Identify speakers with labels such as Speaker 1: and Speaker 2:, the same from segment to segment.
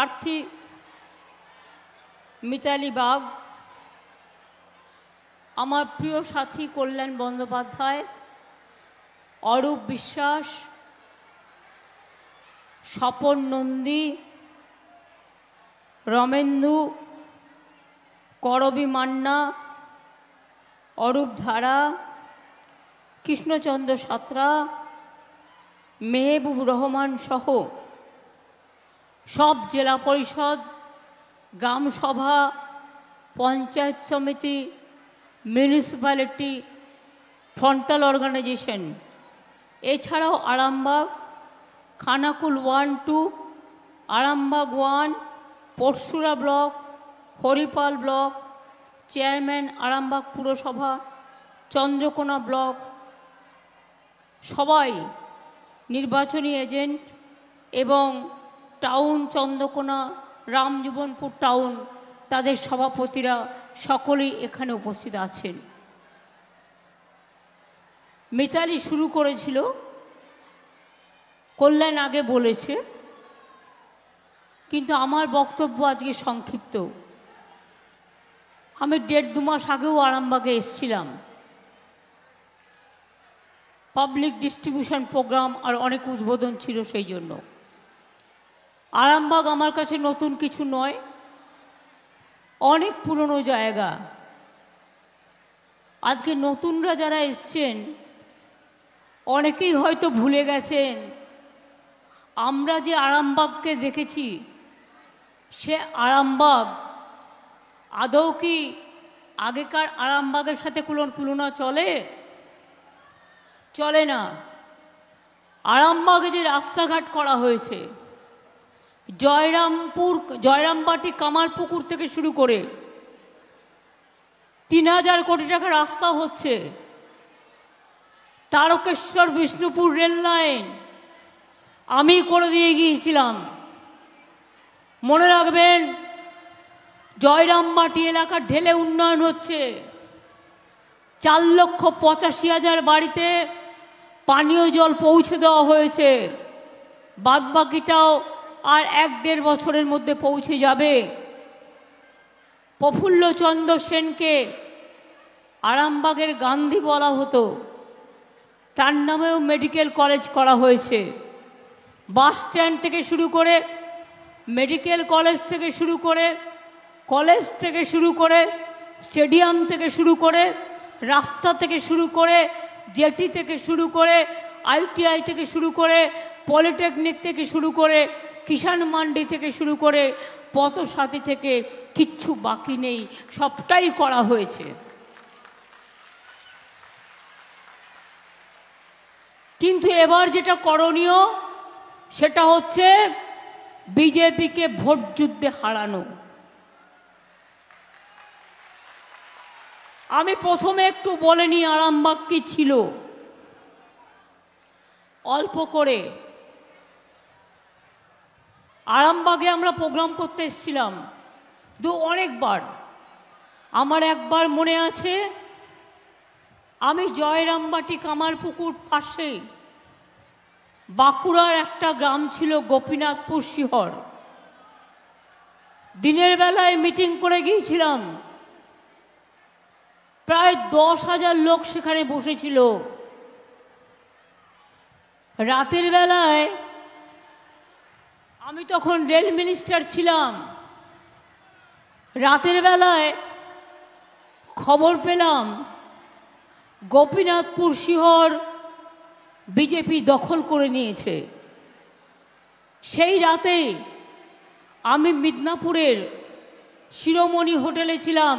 Speaker 1: প্রার্থী মিতালি বাগ, আমার প্রিয় সাথী কল্যাণ বন্দ্যোপাধ্যায়, অরূপ বিশ্বাস, স্বপন নন্দী, রমেন্দু, করবী মান্না, অরূপ ধারা, কৃষ্ণচন্দ্র সাঁতরা, মেহবুব রহমান সহ সব জেলা পরিষদ, গ্রাম সভা, পঞ্চায়েত সমিতি, মিউনিসিপ্যালিটি, ফ্রন্টাল অর্গানাইজেশন, এছাড়াও Arambagh, Khanakul 1-2, Arambagh 1, Pursurah block, Haripal block, chairman Arambagh পুরসভা, চন্দ্রকোনা ব্লক, সবাই নির্বাচনী এজেন্ট এবং টাউন চন্দ্রকোনা, রামজীবনপুর টাউন, তাদের সভাপতিরা সকলেই এখানে উপস্থিত আছেন। মিতালি শুরু করেছিল, কল্যাণ আগে বলেছে, কিন্তু আমার বক্তব্য আজকে সংক্ষিপ্ত। আমি 1.5-2 মাস আগেও আরামবাগে এসেছিলাম, পাবলিক ডিস্ট্রিবিউশন প্রোগ্রাম আর অনেক উদ্বোধন ছিল, সেই জন্য। আরামবাগ আমার কাছে নতুন কিছু নয়, অনেক পুরনো জায়গা। আজকে নতুনরা যারা এসছেন অনেকেই হয়তো ভুলে গেছেন আমরা যে আরামবাগকে দেখেছি, সে আরামবাগ আদৌ কি আগেকার আরামবাগের সাথে কোনো তুলনা চলে? চলে না। আরামবাগে যে রাস্তাঘাট করা হয়েছে, জয়রামবাটি কামারপুকুর থেকে শুরু করে 3000 কোটি টাকা রাস্তা হচ্ছে, তারকেশ্বর বিষ্ণুপুর রেল লাইন আমি করে দিয়ে গিয়েছিলাম। মনে রাখবেন, জয়রামবাটি এলাকার ঢেলে উন্নয়ন হচ্ছে। 4,85,000 বাড়িতে পানীয় জল পৌঁছে দেওয়া হয়েছে, বাদবাকিটাও আর 1-1.5 বছরের মধ্যে পৌঁছে যাবে। প্রফুল্লচন্দ্র সেনকে আরামবাগের গান্ধী বলা হতো, তার নামেও মেডিকেল কলেজ করা হয়েছে। বাস স্ট্যান্ড থেকে শুরু করে, মেডিকেল কলেজ থেকে শুরু করে, কলেজ থেকে শুরু করে, স্টেডিয়াম থেকে শুরু করে, রাস্তা থেকে শুরু করে, জেটি থেকে শুরু করে, ITI থেকে শুরু করে, পলিটেকনিক থেকে শুরু করে, কিষাণ মান্ডি থেকে শুরু করে, পথসাথী থেকে কিচ্ছু বাকি নেই, সবটাই করা হয়েছে। কিন্তু এবার যেটা করণীয় সেটা হচ্ছে বিজেপিকে ভোট যুদ্ধে হারানো। আমি প্রথমে একটু বলে নিই আরামবাগ কি ছিল, অল্প করে। আরামবাগে আমরা প্রোগ্রাম করতে এসেছিলাম অনেকবার। আমার একবার মনে আছে, আমি জয়রামবাটি কামারপুকুর পাশে বাঁকুড়ার একটা গ্রাম ছিল গোপীনাথপুর শিহর, দিনের বেলায় মিটিং করে গিয়েছিলাম। প্রায় 10,000 লোক সেখানে বসেছিল। রাতের বেলায়, আমি তখন রেল মিনিস্টার ছিলাম, রাতের বেলায় খবর পেলাম গোপীনাথপুর শিহর বিজেপি দখল করে নিয়েছে। সেই রাতে আমি মিদনাপুরের শিরোমণি হোটেলে ছিলাম,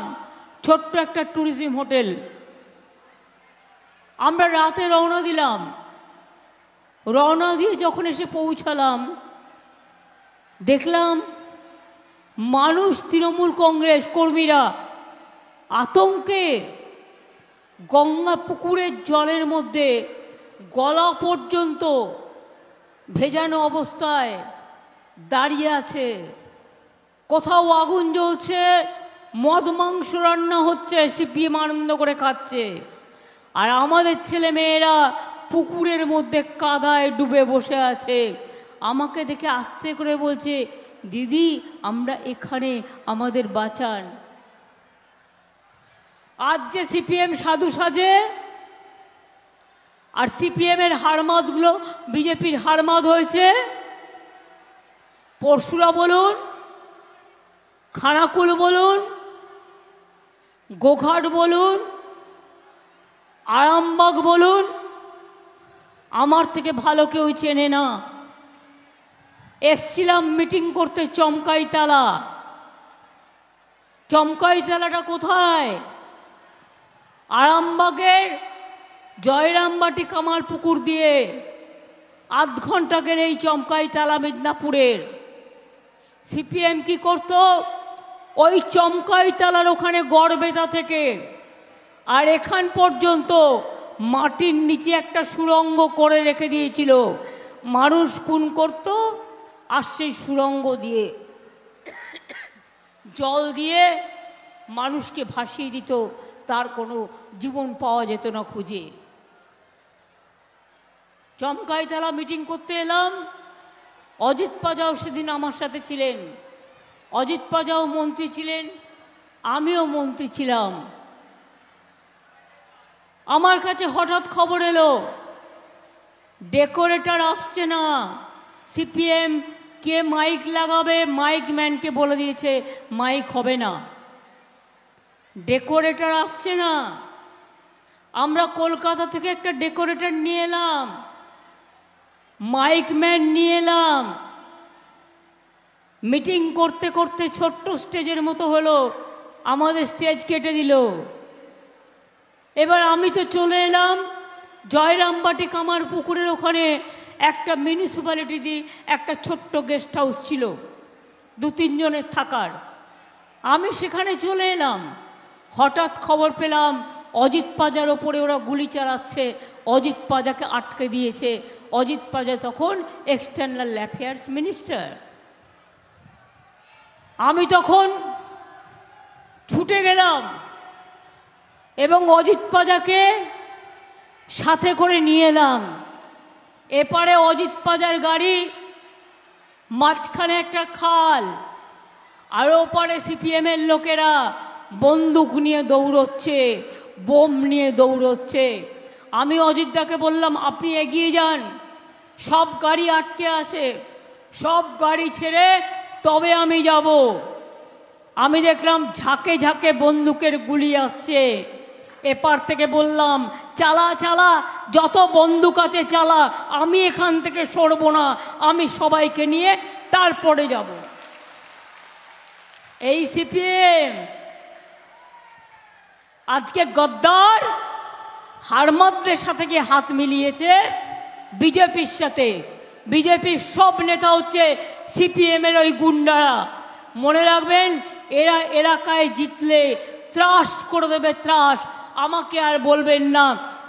Speaker 1: ছোট্ট একটা ট্যুরিজম হোটেল। আমরা রাতে রওনা দিলাম। রওনা দিয়ে যখন এসে পৌঁছালাম, দেখলাম মানুষ, তৃণমূল কংগ্রেস কর্মীরা আতঙ্কে গঙ্গা পুকুরের জলের মধ্যে গলা পর্যন্ত ভেজানো অবস্থায় দাঁড়িয়ে আছে। কোথাও আগুন জ্বলছে, মদ মাংস রান্না হচ্ছে, সিপিএম আনন্দ করে খাচ্ছে, আর আমাদের ছেলে মেয়েরা পুকুরের মধ্যে কাদায় ডুবে বসে আছে। আমাকে দেখে আস্তে করে বলছে, দিদি আমরা এখানে, আমাদের বাঁচান। আজ যে সিপিএম সাধু সাজে আর সিপিএমের হারমাদগুলো বিজেপির হারমাদ হয়েছে, পরশুরা বলুন, খানাকুল বলুন, গোঘাট বলুন, আরামবাগ বলুন, আমার থেকে ভালো কেউ চেনে না। এসছিলাম মিটিং করতে চমকাইতলা। চমকাইতলাটা কোথায়? আরামবাগের জয়রামবাটি কামারপুকুর দিয়ে আধ ঘন্টা গেলে এই চমকাইতলা মিদনাপুরের। সিপিএম কি করত? ওই চমকাইতলার ওখানে গড়বেতা থেকে আর এখান পর্যন্ত মাটির নিচে একটা সুড়ঙ্গ করে রেখে দিয়েছিল। মানুষ খুন করত আর সেই সুড়ঙ্গ দিয়ে জল দিয়ে মানুষকে ভাসিয়ে দিত, তার কোনো জীবন পাওয়া যেত না খুঁজে। চমকাইতলা মিটিং করতে এলাম। অজিত পাজাও সেদিন আমার সাথে ছিলেন। অজিত পাজাও মন্ত্রী ছিলেন, আমিও মন্ত্রী ছিলাম। আমার কাছে হঠাৎ খবর এলো ডেকোরেটর আসছে না। সিপিএম কে মাইক লাগাবে, মাইক ম্যানকে বলে দিয়েছে মাইক হবে না, ডেকোরেটর আসছে না। আমরা কলকাতা থেকে একটা ডেকোরেটর নিয়ে এলাম, মাইক ম্যান নিয়ে এলাম। মিটিং করতে করতে ছোট্ট স্টেজের মতো হলো, আমাদের স্টেজ কেটে দিল। এবার আমি তো চলে এলাম জয়রামবাটি কামারপুকুরের ওখানে একটা মিউনিসিপ্যালিটি একটা ছোট্ট গেস্ট হাউস ছিল 2-3 জনের থাকার। আমি সেখানে চলে এলাম। হঠাৎ খবর পেলাম অজিত পাজার ওপরে ওরা গুলি চালাচ্ছে, অজিত পাজাকে আটকে দিয়েছে। অজিত পাজা তখন এক্সটার্নাল অ্যাফেয়ার্স মিনিস্টার। আমি তখন ছুটে গেলাম এবং অজিত পাজাকে সাথে করে নিয়ে এলাম। এপারে অজিত পাজার গাড়ি, মাঝখানে একটা খাল, আর ওপারে সিপিএমের লোকেরা বন্দুক নিয়ে দৌড়চ্ছে, বোম নিয়ে দৌড়চ্ছে। আমি অজিতদাকে বললাম আপনি এগিয়ে যান, সব গাড়ি আটকে আছে, সব গাড়ি ছেড়ে তবে আমি যাব। আমি দেখলাম ঝাঁকে ঝাঁকে বন্দুকের গুলি আসছে। এপার থেকে বললাম চালা চালা, যত বন্দুক আছে চালা, আমি এখান থেকে সরব না, আমি সবাইকে নিয়ে তারপরে যাব। এই সিপিএম আজকে গদ্দার হারমাদদের সাথে গিয়ে হাত মিলিয়েছে বিজেপির সাথে। বিজেপির সব নেতা হচ্ছে সিপিএমের ওই গুন্ডারা। মনে রাখবেন, এরা এলাকায় জিতলে ত্রাস করে দেবে, ত্রাস। আমাকে আর বলবেন না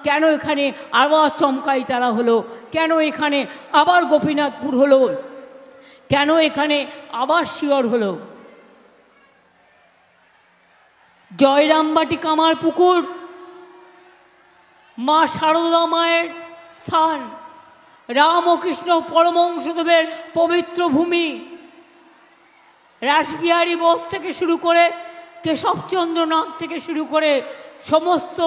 Speaker 1: কেন এখানে আবার চমকাইতলা হলো, কেন এখানে আবার গোপীনাথপুর হলো, কেন এখানে আবার শিয়র হলো। জয়রামবাটি কামারপুকুর মা শারদা মায়ের স্থান, রামকৃষ্ণ পরমহংসদেবের পবিত্র ভূমি। রাসবিহারী বোস থেকে শুরু করে কেশবচন্দ্র নাগ থেকে শুরু করে সমস্ত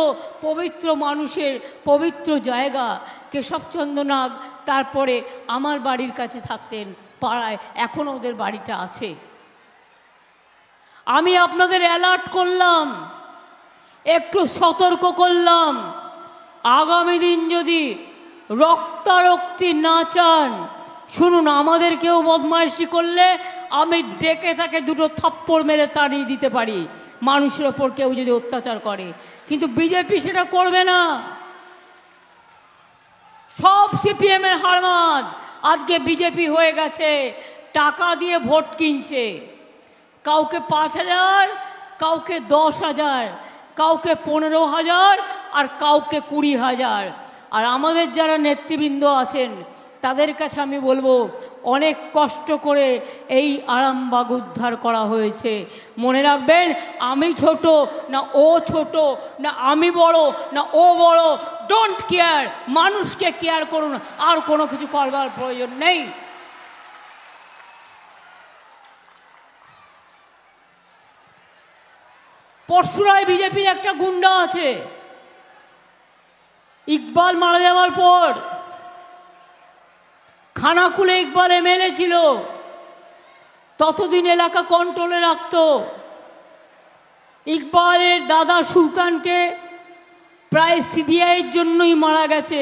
Speaker 1: পবিত্র মানুষের পবিত্র জায়গা। কেশবচন্দ্র নাগ তারপরে আমার বাড়ির কাছে থাকতেন পাড়ায়, এখনও ওদের বাড়িটা আছে। আমি আপনাদের অ্যালার্ট করলাম, একটু সতর্ক করলাম, আগামী দিন যদি রক্তারক্তি না চান, শুনুন, আমাদের কেউ বদমাইশি করলে আমি ডেকে তাকে 2 থাপ্পড় মেরে তাড়িয়ে দিতে পারি, মানুষের ওপর কেউ যদি অত্যাচার করে। কিন্তু বিজেপি সেটা করবে না। সব সিপিএমের হারমাদ আজকে বিজেপি হয়ে গেছে, টাকা দিয়ে ভোট কিনছে। কাউকে 5,000, কাউকে 10,000, কাউকে 15,000 আর কাউকে 20,000। আর আমাদের যারা নেতৃবৃন্দ আছেন তাদের কাছে আমি বলবো, অনেক কষ্ট করে এই আরামবাগ উদ্ধার করা হয়েছে। মনে রাখবেন, আমি ছোট না ও ছোট, না আমি বড় না ও বড়, ডোন্ট কেয়ার, মানুষকে কেয়ার করুন, আর কোনো কিছু করবার প্রয়োজন নেই। পরশুরায় বিজেপির একটা গুন্ডা আছে, ইকবাল মারা যাওয়ার পর খানাকুলে ইকবাল এমএলএ ছিল, ততদিন এলাকা কন্ট্রোলে রাখত। ইকবালের দাদা সুলতানকে প্রায় সিবিআইয়ের জন্যই মারা গেছে।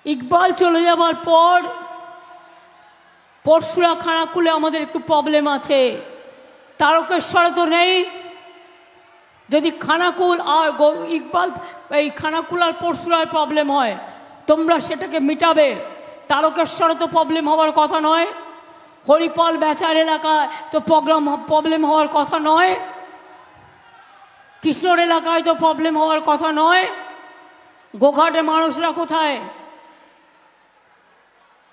Speaker 1: ইকবাল চলে যাবার পর পরশুরা খানাকুলে আমাদের একটু প্রবলেম আছে। তারকেশ্বরে তো নেই। যদি খানাকুল আর ইকবাল এই খানাকুল আর পরশুরার প্রবলেম হয়, তোমরা সেটাকে মিটাবে। তারকেশ্বরে তো প্রবলেম হওয়ার কথা নয়, হরিপাল বেচার এলাকায় তো প্রবলেম হওয়ার কথা নয়, কৃষ্ণর এলাকায় তো প্রবলেম হওয়ার কথা নয়। গোঘাটে মানুষরা কোথায়?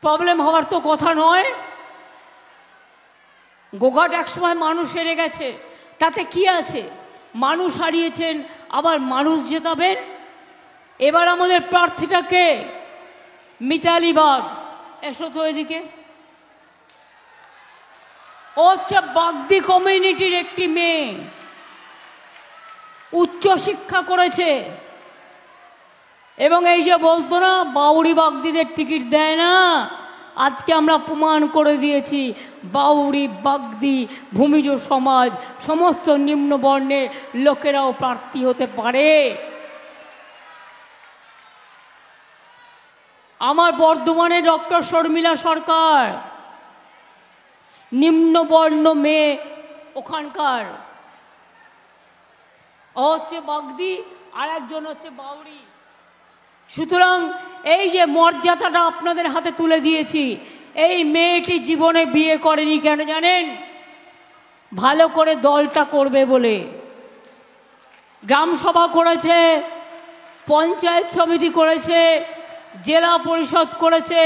Speaker 1: প্রবলেম হওয়ার তো কথা নয়। গোঘাট একসময় মানুষ হেরে গেছে, তাতে কি আছে? মানুষ হারিয়েছেন, আবার মানুষ জেতাবেন। এবার আমাদের প্রার্থীটাকে মিতালি বাগ, এসো তো এদিকে। ও হচ্ছে বাগদি কমিউনিটির একটি মেয়ে, উচ্চ শিক্ষা করেছে, এবং এই যে বলতো না বাউরি বাগদিদের টিকিট দেয় না, আজকে আমরা প্রমাণ করে দিয়েছি বাউরি বাগদি ভূমিজ সমাজ সমস্ত নিম্ন বর্ণের লোকেরাও প্রার্থী হতে পারে। আমার বর্ধমানে ডক্টর শর্মিলা সরকার, নিম্নবর্ণ মেয়ে ওখানকার, ও হচ্ছে বাগদি আর একজন হচ্ছে বাউরি। সুতরাং এই যে মর্যাদাটা আপনাদের হাতে তুলে দিয়েছি, এই মেয়েটি জীবনে বিয়ে করেনি কেন জানেন? ভালো করে দলটা করবে বলে। গ্রাম সভা করেছে, পঞ্চায়েত সমিতি করেছে, জেলা পরিষদ করেছে,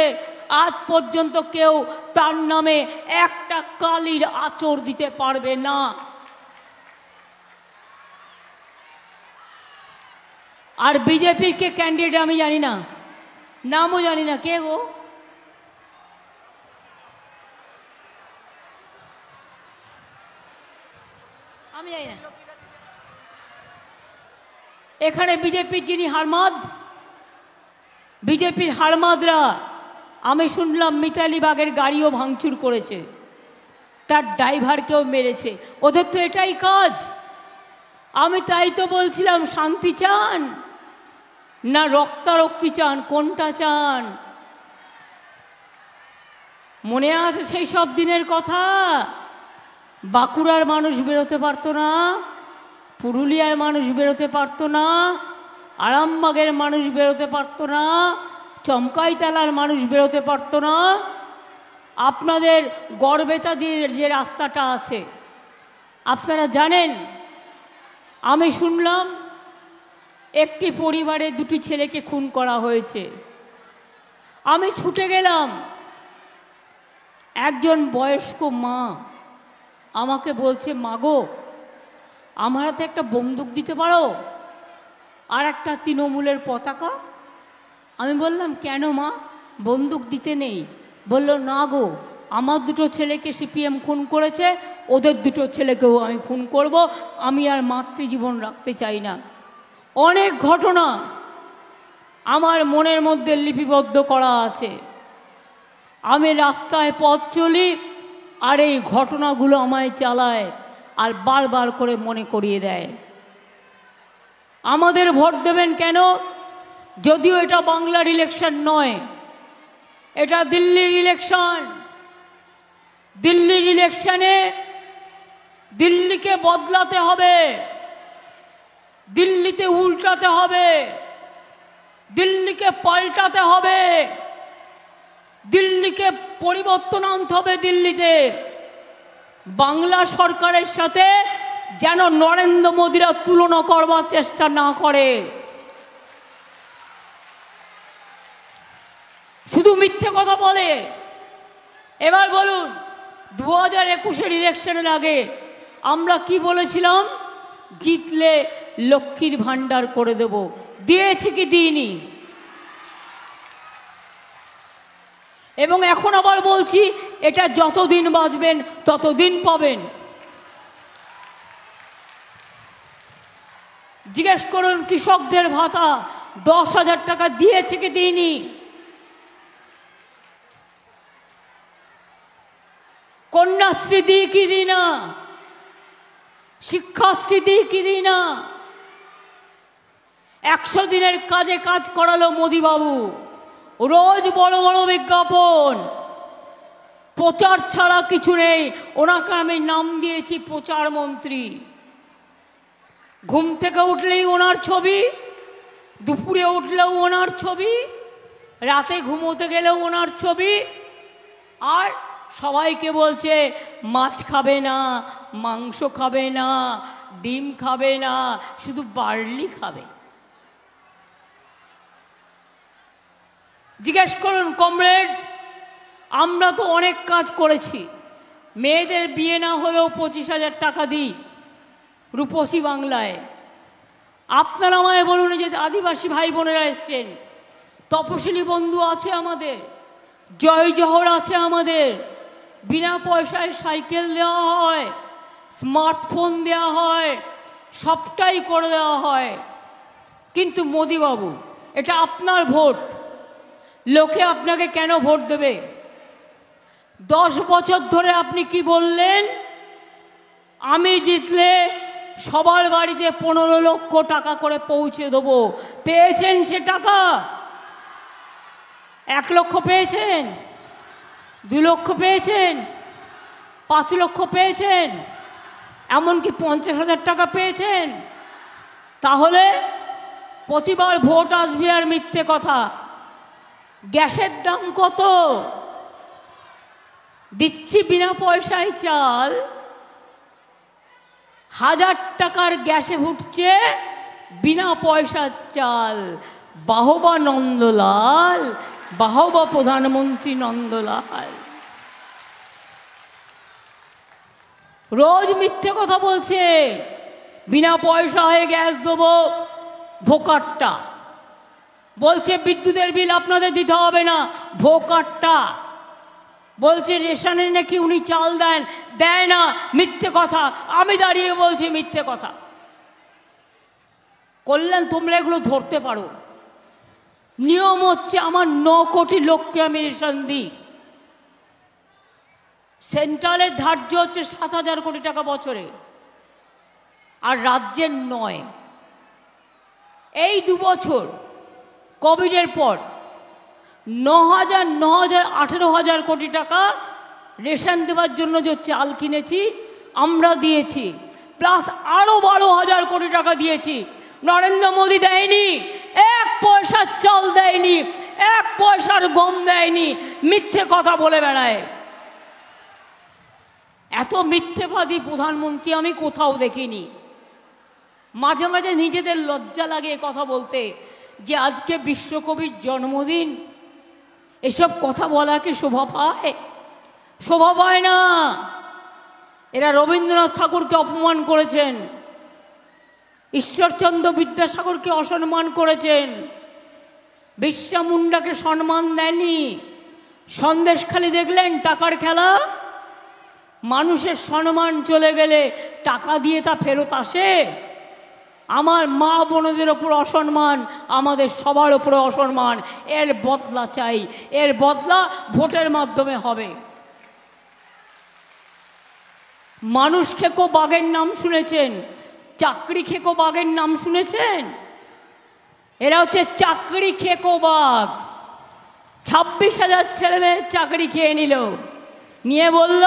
Speaker 1: আজ পর্যন্ত কেউ তার নামে একটা কালির আঁচড় দিতে পারবে না। আর বিজেপির কে ক্যান্ডিডেট আমি জানি না, নামও জানি না, কে গো? আমি জানি না। এখানে বিজেপির যিনি হারমাদ, বিজেপির হারমাদরা আমি শুনলাম মিতালি বাগের গাড়িও ভাঙচুর করেছে, তার ড্রাইভারকেও মেরেছে। ওদের তো এটাই কাজ। আমি তাই তো বলছিলাম, শান্তি চান না রক্তারক্তি চান, কোনটা চান? মনে আছে সেই সব দিনের কথা? বাঁকুড়ার মানুষ বেরোতে পারতো না, পুরুলিয়ার মানুষ বেরোতে পারতো না, আরামবাগের মানুষ বেরোতে পারতো না, চমকাইতলার মানুষ বেরোতে পারতো না। আপনাদের গড়বেতা দিয়ে যে রাস্তাটা আছে আপনারা জানেন। আমি শুনলাম একটি পরিবারে দুটি ছেলেকে খুন করা হয়েছে। আমি ছুটে গেলাম, একজন বয়স্ক মা আমাকে বলছে, মাগো আমার হাতে একটা বন্দুক দিতে পারো আর একটা তৃণমূলের পতাকা। আমি বললাম, কেন মা, বন্দুক দিতে নেই? বলল, না গো, আমার দুটো ছেলেকে সিপিএম খুন করেছে, ওদের দুটো ছেলেকেও আমি খুন করব, আমি আর মাতৃজীবন রাখতে চাই না। অনেক ঘটনা আমার মনের মধ্যে লিপিবদ্ধ করা আছে। আমি রাস্তায় পথ চলি আর এই ঘটনাগুলো আমায় চালায় আর বারবার করে মনে করিয়ে দেয়। আমাদের ভোট দেবেন কেন? যদিও এটা বাংলার ইলেকশন নয়, এটা দিল্লির ইলেকশন। দিল্লির ইলেকশনে দিল্লিকে বদলাতে হবে, দিল্লিতে উল্টাতে হবে, দিল্লিকে পাল্টাতে হবে, দিল্লিকে পরিবর্তন আনতে হবে। দিল্লিতে বাংলা সরকারের সাথে যেন নরেন্দ্র মোদীরা তুলনা করবার চেষ্টা না করে। শুধু মিথ্যে কথা বলে। এবার বলুন, 2021-এর ইলেকশনের আগে আমরা কি বলেছিলাম? জিতলে লক্ষ্মীর ভান্ডার করে দেব। দিয়েছি কি দিইনি? এবং এখন আবার বলছি, এটা যতদিন বাঁচবেন ততদিন পাবেন। জিজ্ঞেস করুন কৃষকদের ভাতা 10,000 টাকা দিয়েছে কি দিইনি? কন্যাশ্রী দিই কি দিই না? শিক্ষাশ্রী দিই কি দিই না? 100 দিনের কাজে কাজ করালো মোদিবাবু। রোজ বড় বড় বিজ্ঞাপন, প্রচার ছাড়া কিছু নেই। ওনাকে আমি নাম দিয়েছি প্রচার মন্ত্রী। ঘুম থেকে উঠলেই ওনার ছবি, দুপুরে উঠলেও ওনার ছবি, রাতে ঘুমোতে গেলেও ওনার ছবি। আর সবাইকে বলছে মাছ খাবে না, মাংস খাবে না, ডিম খাবে না, শুধু বার্লি খাবে। জিজ্ঞেস করুন কমরেড, আমরা তো অনেক কাজ করেছি। মেয়েদের বিয়ে না হলেও 25,000 টাকা দিই রূপসী বাংলায়। আপনারা আমায় বলুন, যে আদিবাসী ভাই বোনেরা এসছেন, তপশিলি বন্ধু আছে আমাদের, জয় জহর আছে আমাদের, বিনা পয়সায় সাইকেল দেওয়া হয়, স্মার্টফোন দেওয়া হয়, সবটাই করে দেওয়া হয়। কিন্তু মোদিবাবু, এটা আপনার ভোট, লোকে আপনাকে কেন ভোট দেবে? 10 বছর ধরে আপনি কি বললেন? আমি জিতলে সবার বাড়িতে 15 লক্ষ টাকা করে পৌঁছে দেবো। পেয়েছেন সে টাকা? 1 লক্ষ পেয়েছেন? 2 লক্ষ পেয়েছেন? 5 লক্ষ পেয়েছেন? এমনকি 50,000 টাকা পেয়েছেন? তাহলে প্রতিবার ভোট আসবে আর মিথ্যে কথা। গ্যাসের দাম কত? দিচ্ছি বিনা পয়সায় চাল, 1000 টাকার গ্যাসে ফুটছে বিনা পয়সার চাল। বাহবা নন্দলাল, বাহবা প্রধানমন্ত্রী নন্দলাল। রোজ মিথ্যে কথা বলছে, বিনা পয়সায় গ্যাস দেবো। ভোকারটা বলছে বিদ্যুতের বিল আপনাদের দিতে হবে না, ভোকারটা বলছে রেশনে নাকি উনি চাল দেন, দেয় না, মিথ্যে কথা। আমি দাঁড়িয়ে বলছি মিথ্যে কথা। করলেন তোমরা এগুলো ধরতে পারো। নিয়ম হচ্ছে আমার 9 কোটি লোককে আমি রেশন দিই। সেন্ট্রালের ধার্য হচ্ছে 7,000 কোটি টাকা বছরে, আর রাজ্যের 9। এই 2 বছর কোভিডের পর 9,000, 18,000 কোটি টাকা রেশন দেওয়ার জন্য যে চাল কিনেছি আমরা দিয়েছি, প্লাস আরও 12,000 কোটি টাকা দিয়েছি। নরেন্দ্র মোদী দেয়নি, 1 পয়সার চাল দেয়নি, 1 পয়সার গম দেয়নি, মিথ্যে কথা বলে বেড়ায়। এত মিথ্যেবাদী প্রধানমন্ত্রী আমি কোথাও দেখিনি। মাঝে মাঝে নিজেদের লজ্জা লাগে কথা বলতে, যে আজকে বিশ্বকবির জন্মদিন, এসব কথা বলা কি শোভা পায়? শোভা পায় না। এরা রবীন্দ্রনাথ ঠাকুরকে অপমান করেছেন, ঈশ্বরচন্দ্র বিদ্যাসাগরকে অসম্মান করেছেন, বিরসা মুন্ডাকে সম্মান দেননি। সন্দেশখালি দেখলেন টাকার খেলা। মানুষের সম্মান চলে গেলে টাকা দিয়ে তা ফেরত আসে? আমার মা বোনদের ওপর অসম্মান, আমাদের সবার ওপরে অসম্মান। এর বদলা চাই, এর বদলা ভোটের মাধ্যমে হবে। মানুষ খেকো বাঘের নাম শুনেছেন, চাকরি খেকো বাঘের নাম শুনেছেন? এরা হচ্ছে চাকরি খেকো বাঘ। 26,000 ছেলে মেয়ের চাকরি খেয়ে নিল, নিয়ে বলল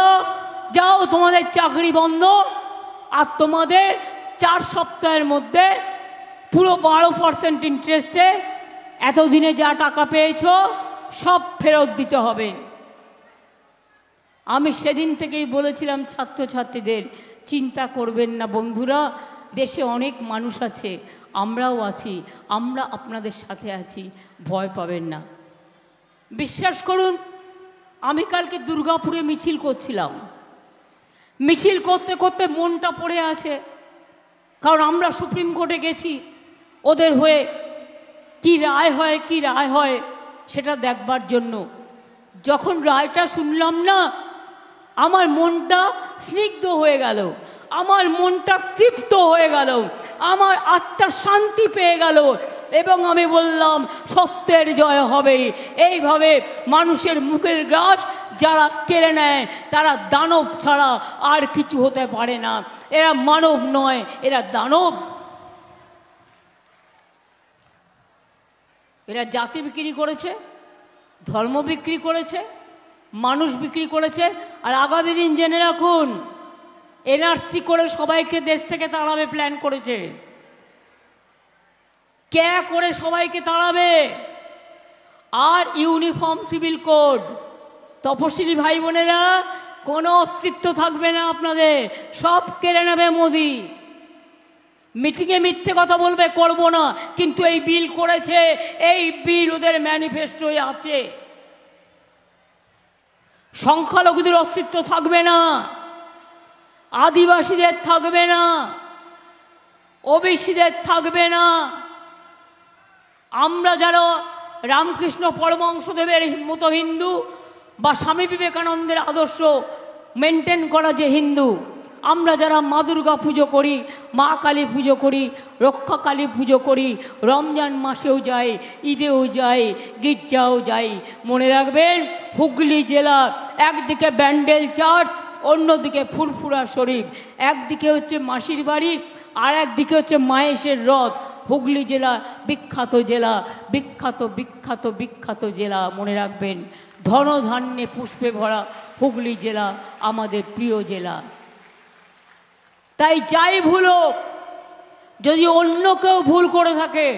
Speaker 1: যাও তোমাদের চাকরি বন্ধ, আর তোমাদের 4 সপ্তাহের মধ্যে পুরো 12% ইন্টারেস্টে এতদিনে যা টাকা পেয়েছ সব ফেরত দিতে হবে। আমি সেদিন থেকেই বলেছিলাম ছাত্রছাত্রীদের, চিন্তা করবেন না বন্ধুরা, দেশে অনেক মানুষ আছে, আমরাও আছি, আমরা আপনাদের সাথে আছি, ভয় পাবেন না। বিশ্বাস করুন, আমি কালকে দুর্গাপুরে মিছিল করছিলাম। মিছিল করতে করতে মনটা পড়ে আছে, কারণ আমরা সুপ্রিম কোর্টে গেছি ওদের হয়ে। কি রায় হয়, কি রায় হয় সেটা দেখবার জন্য। যখন রায়টা শুনলাম না, আমার মনটা স্নিগ্ধ হয়ে গেল, আমার মনটা তৃপ্ত হয়ে গেল, আমার আত্মার শান্তি পেয়ে গেল এবং আমি বললাম সত্যের জয় হবে। এইভাবে মানুষের মুখের গ্রাস যারা কেড়ে নেয় তারা দানব ছাড়া আর কিছু হতে পারে না। এরা মানব নয়, এরা দানব। এরা জাতি বিক্রি করেছে, ধর্ম বিক্রি করেছে, মানুষ বিক্রি করেছে। আর আগামী দিন জেনে রাখুন, এনআরসি করে সবাইকে দেশ থেকে তাড়াবে প্ল্যান করেছে। কে করে সবাইকে তাড়াবে? আর ইউনিফর্ম সিভিল কোড, তপশিলি ভাই বোনেরা কোনো অস্তিত্ব থাকবে না আপনাদের, সব কেড়ে নেবে মোদি। মিটিংয়ে মিথ্যে কথা বলবে, করব না, কিন্তু এই বিল করেছে, এই বিল ওদের ম্যানিফেস্টোয় আছে। সংখ্যালঘুদের অস্তিত্ব থাকবে না, আদিবাসীদের থাকবে না, ওবিসিদের থাকবে না। আমরা যারা রামকৃষ্ণ পরমহংসদেবের মতো হিন্দু বা স্বামী বিবেকানন্দের আদর্শ মেনটেন করা যে হিন্দু, আমরা যারা মা দুর্গা পুজো করি, মা কালী পুজো করি, রক্ষা কালী পুজো করি, রমজান মাসেও যাই, ঈদেও যাই, গির্জাও যাই, মনে রাখবেন হুগলি জেলা একদিকে ব্যান্ডেল চার্চ, অন্যদিকে ফুরফুরা শরীফ, একদিকে হচ্ছে মাসির বাড়ি আর একদিকে হচ্ছে মায়েশের রথ। হুগলি জেলা বিখ্যাত জেলা, বিখ্যাত বিখ্যাত বিখ্যাত জেলা, মনে রাখবেন। ধনধান্যে পুষ্পে ভরা হুগলি জেলা আমাদের প্রিয় জেলা। তাই যাই ভুল হোক, যদি অন্য কেউ ভুল করে থাকে,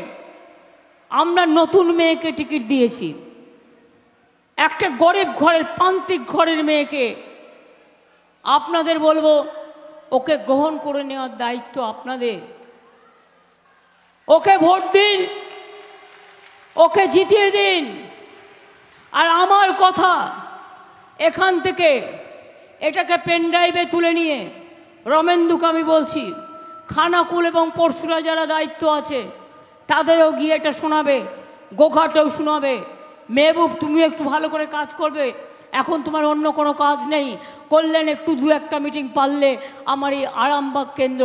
Speaker 1: আমরা নতুন মেয়েকে টিকিট দিয়েছি, একটা গরিব ঘরের প্রান্তিক ঘরের মেয়েকে। আপনাদের বলবো, ওকে গ্রহণ করে নেওয়ার দায়িত্ব আপনাদের। ওকে ভোট দিন, ওকে জিতিয়ে দিন। আর আমার কথা এখান থেকে এটাকে পেনড্রাইভে তুলে নিয়ে রমেন্দুকে আমি বলছি, খানাকুল এবং পরশুরা যারা দায়িত্ব আছে তাদেরও গিয়ে এটা শোনাবে, গোঘাটেও শোনাবে। মেহবুব, তুমি একটু ভালো করে কাজ করবে, এখন তোমার অন্য কোনো কাজ নেই, করলেন একটু দু একটা মিটিং পারলে আমার এই আরামবাগ কেন্দ্র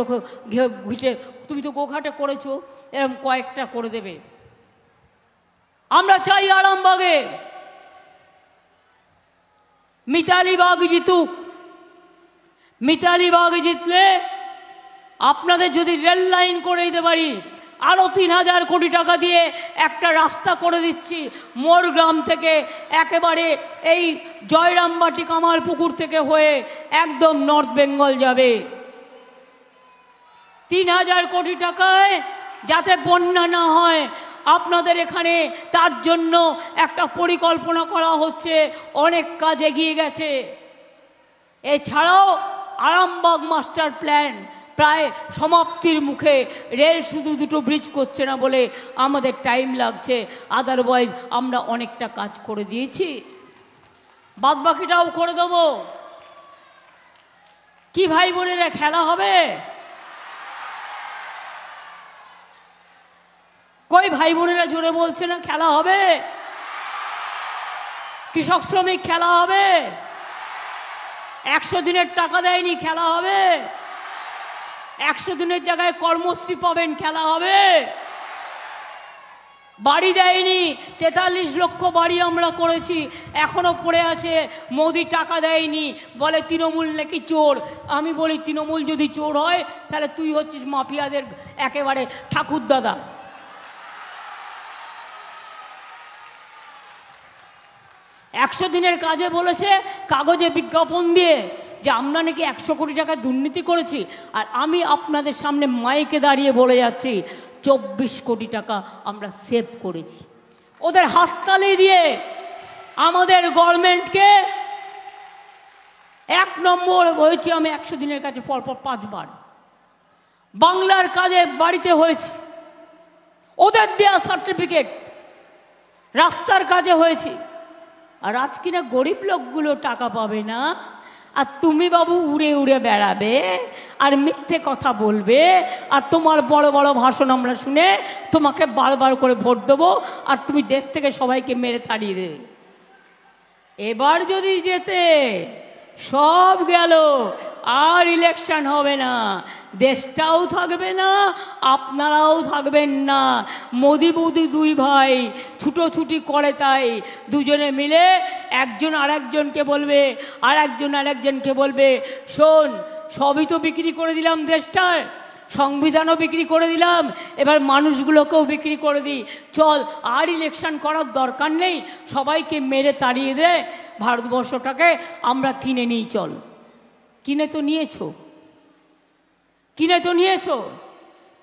Speaker 1: ঘুটে, তুমি তো গোঘাটে করেছো, এরকম কয়েকটা করে দেবে। আমরা চাই আরামবাগে মিতালি বাগ জিতুক। মিতালি বাগ জিতলে আপনাদের যদি রেল লাইন করে দিতে পারি, আরও 3000 কোটি টাকা দিয়ে একটা রাস্তা করে দিচ্ছি মোরগ্রাম থেকে একেবারে এই জয়রামবাটি কামালপুকুর থেকে হয়ে একদম নর্থ বেঙ্গল যাবে। 3000 কোটি টাকায় যাতে বন্যা না হয় আপনাদের এখানে, তার জন্য একটা পরিকল্পনা করা হচ্ছে, অনেক কাজ এগিয়ে গেছে। এছাড়াও আরামবাগ মাস্টার প্ল্যান প্রায় সমাপ্তির মুখে, রেল শুধু দুটো ব্রিজ করছে না বলে আমাদের টাইম লাগছে, আদারওয়াইজ আমরা অনেকটা কাজ করে দিয়েছি, বাদবাকিটাও করে দেবো। কি ভাই বোনেরা, খেলা হবে? কই ভাই বোনেরা জোরে বলছে না খেলা হবে? কৃষক শ্রমিক খেলা হবে? 100 দিনের টাকা দেয়নি, খেলা হবে? 100 দিনের জায়গায় কর্মশ্রী পাবেন, খেলা হবে? বাড়ি দেয়নি, 43 লক্ষ বাড়ি আমরা করেছি, এখনো পড়ে আছে, মোদি টাকা দেয়নি, বলে তৃণমূল নাকি চোর। আমি বলি, তৃণমূল যদি চোর হয় তাহলে তুই হচ্ছিস মাফিয়াদের একেবারে ঠাকুরদাদা। একশো দিনের কাজে বলেছে কাগজে বিজ্ঞাপন দিয়ে যে আমরা নাকি 100 কোটি টাকা দুর্নীতি করেছি, আর আমি আপনাদের সামনে মাইকে দাঁড়িয়ে বলে যাচ্ছি 24 কোটি টাকা আমরা সেভ করেছি। ওদের হাততালি দিয়ে আমাদের গভর্নমেন্টকে 1 নম্বর হয়েছি আমি 100 দিনের কাজে পরপর 5 বার। বাংলার কাজে বাড়িতে হয়েছে, ওদের দেওয়া সার্টিফিকেট। রাস্তার কাজে হয়েছে, আর আজ কিনা গরিব লোকগুলো টাকা পাবে না, আর তুমি বাবু উড়ে উড়ে বেড়াবে আর মিথ্যে কথা বলবে, আর তোমার বড় বড় ভাষণ আমরা শুনে তোমাকে বারবার করে ভোট দেবো, আর তুমি দেশ থেকে সবাইকে মেরে তাড়িয়ে দেবে। এবার যদি যেতে সব গেল, আর ইলেকশন হবে না, দেশটাও থাকবে না, আপনারাও থাকবেন না। মোদি বৌদি দুই ভাই ছুটোছুটি করে, তাই দুজনে মিলে একজন আরেকজনকে বলবে, আরেকজনকে বলবে, শোন সবই তো বিক্রি করে দিলাম দেশটার, সংবিধানও বিক্রি করে দিলাম, এবার মানুষগুলোকেও বিক্রি করে দিই, চল আর ইলেকশন করার দরকার নেই, সবাইকে মেরে তাড়িয়ে দে, ভারতবর্ষটাকে আমরা কিনে নিই, চল। কিনে তো নিয়েছো,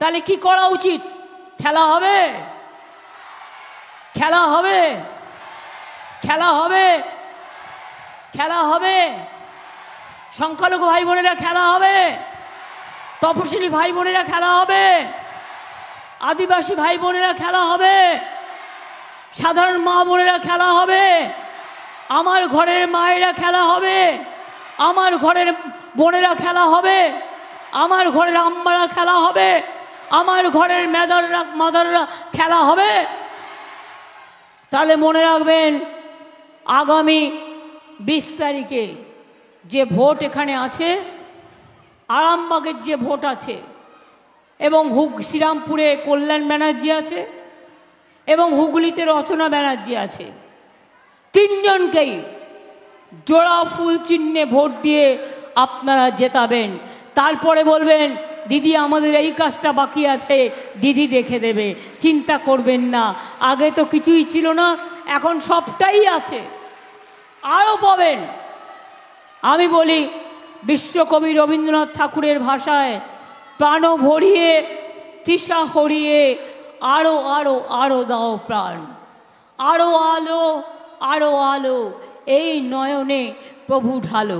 Speaker 1: তাহলে কি করা উচিত? খেলা হবে, সংখ্যালঘু ভাই বোনেরা খেলা হবে, তপশিলি ভাই বোনেরা খেলা হবে, আদিবাসী ভাই বোনেরা খেলা হবে, সাধারণ মা বোনেরা খেলা হবে, আমার ঘরের মায়েরা খেলা হবে, আমার ঘরের বোনেরা খেলা হবে, আমার ঘরের আম্মারা খেলা হবে, আমার ঘরের মাদাররা খেলা হবে। তাহলে মনে রাখবেন, আগামী 20 তারিখে যে ভোট এখানে আছে, আরামবাগের যে ভোট আছে, এবং শ্রীরামপুরে কল্যাণ ব্যানার্জি আছে, এবং হুগলিতে রচনা ব্যানার্জি আছে, তিনজনকেই জোড়া ফুল চিহ্নে ভোট দিয়ে আপনারা জেতাবেন। তারপরে বলবেন, দিদি আমাদের এই কাজটা বাকি আছে, দিদি দেখে দেবে, চিন্তা করবেন না, আগে তো কিছুই ছিল না, এখন সবটাই আছে, আরও পাবেন। আমি বলি, বিশ্বকবি রবীন্দ্রনাথ ঠাকুরের ভাষায়, প্রাণ ভরিয়ে তৃষা হরিয়ে আরো আরো আরো দাও প্রাণ, আরো আলো আরো আলো এই নয়নে প্রভু ঢালো।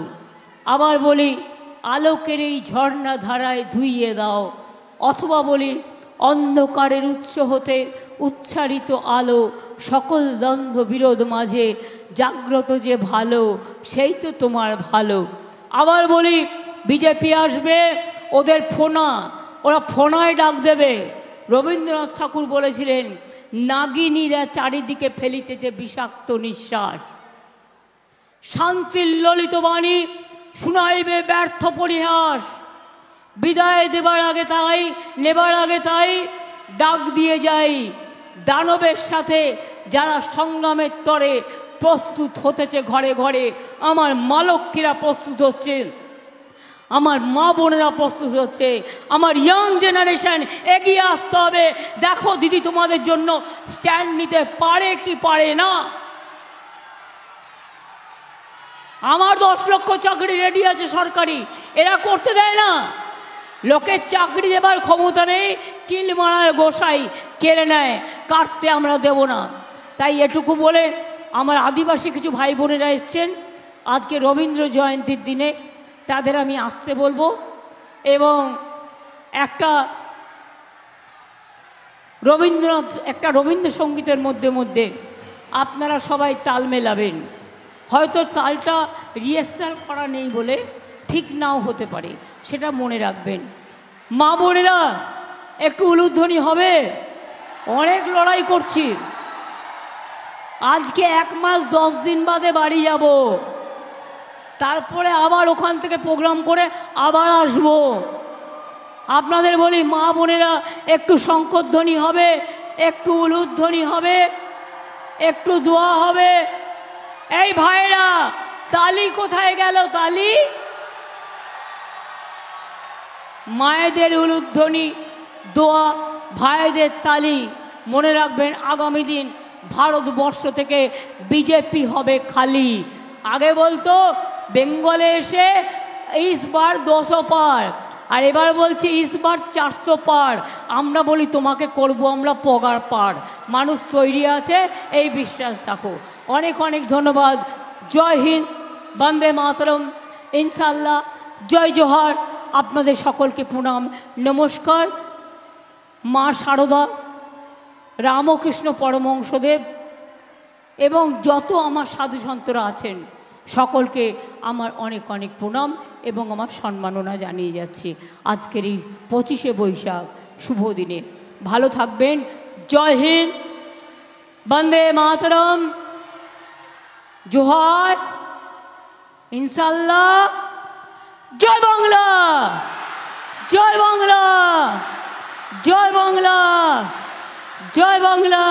Speaker 1: আবার বলি, আলোকের এই ঝর্ণা ধারায় ধুইয়ে দাও, অথবা বলি, অন্ধকারের উৎস হতে উচ্চারিত আলো, সকল দ্বন্দ্ব বিরোধ মাঝে জাগ্রত যে ভালো, সেই তো তোমার ভালো। আবার বলি, বিজেপি আসবে, ওদের ওরা ফোনায় ডাক দেবে। রবীন্দ্রনাথ ঠাকুর বলেছিলেন, নাগিনীরা চারিদিকে ফেলিতেছে বিষাক্ত নিঃশ্বাস, শান্তির ললিত বাণী শুনাইবে ব্যর্থ পরিহাস, বিদায় দেবার আগে তাই, নেবার আগে তাই ডাক দিয়ে যাই, দানবের সাথে যারা সংগ্রামের তরে প্রস্তুত হতেছে ঘরে ঘরে, আমার মা লক্ষ্মীরা প্রস্তুত হচ্ছে, আমার মা বোনেরা প্রস্তুত হচ্ছে, আমার ইয়াং জেনারেশন এগিয়ে আসতে হবে। দেখো দিদি তোমাদের জন্য স্ট্যান্ড নিতে পারে কি পারে না। আমার 10 লক্ষ চাকরি রেডি আছে সরকারি, এরা করতে দেয় না, লোকের চাকরি দেবার ক্ষমতা নেই, কিল মারার গোসাই কেড়ে নেয়, কাটতে আমরা দেব না। তাই এটুকু বলে, আমার আদিবাসী কিছু ভাই বোনেরা এসছেন আজকে রবীন্দ্র জয়ন্তীর দিনে, তাদের আমি আসতে বলবো, এবং একটা রবীন্দ্রসঙ্গীতের মধ্যে আপনারা সবাই তাল মেলাবেন। হয়তো তালটা রিহার্সাল করা নেই বলে ঠিক নাও হতে পারে, সেটা মনে রাখবেন। মা বোনেরা একটু উলুধ্বনি হবে, অনেক লড়াই করছি, আজকে 1 মাস 10 দিন বাদে বাড়ি যাব, তারপরে আবার ওখান থেকে প্রোগ্রাম করে আবার আসব। আপনাদের বলি, মা বোনেরা একটু শঙ্করধ্বনি হবে, একটু উলুধ্বনি হবে, একটু দোয়া হবে। এই ভাইরা, তালি কোথায় গেল? তালি, মায়েদের উলুধ্বনি, দোয়া, ভাইদের তালি। মনে রাখবেন, আগামী দিন ভারতবর্ষ থেকে বিজেপি হবে খালি। আগে বলতো বেঙ্গলে এসে इस बार 200 পার, আর এবার বলছি इस बार 400 পার। আমরা বলি তোমাকে করব আমরা পগার পার। মানুষ তৈরি আছে, এই বিশ্বাস রাখো। অনেক অনেক ধন্যবাদ। জয় হিন্দ, বন্দে মাতরম, ইনশাল্লাহ, জয় জোহার। আপনাদের সকলকে প্রণাম, নমস্কার। মা শারদা, রামকৃষ্ণ পরমহংসদেব এবং যত আমার সাধু সন্তরা আছেন সকলকে আমার অনেক অনেক প্রণাম এবং আমার সম্মাননা জানিয়ে যাচ্ছি আজকের এই 25শে বৈশাখ শুভ দিনে। ভালো থাকবেন। জয় হিন্দ, বন্দে মাতরম, জোহার। ইনশাল্লাহ। জয় বাংলা, জয় বাংলা, জয় বাংলা, জয় বাংলা।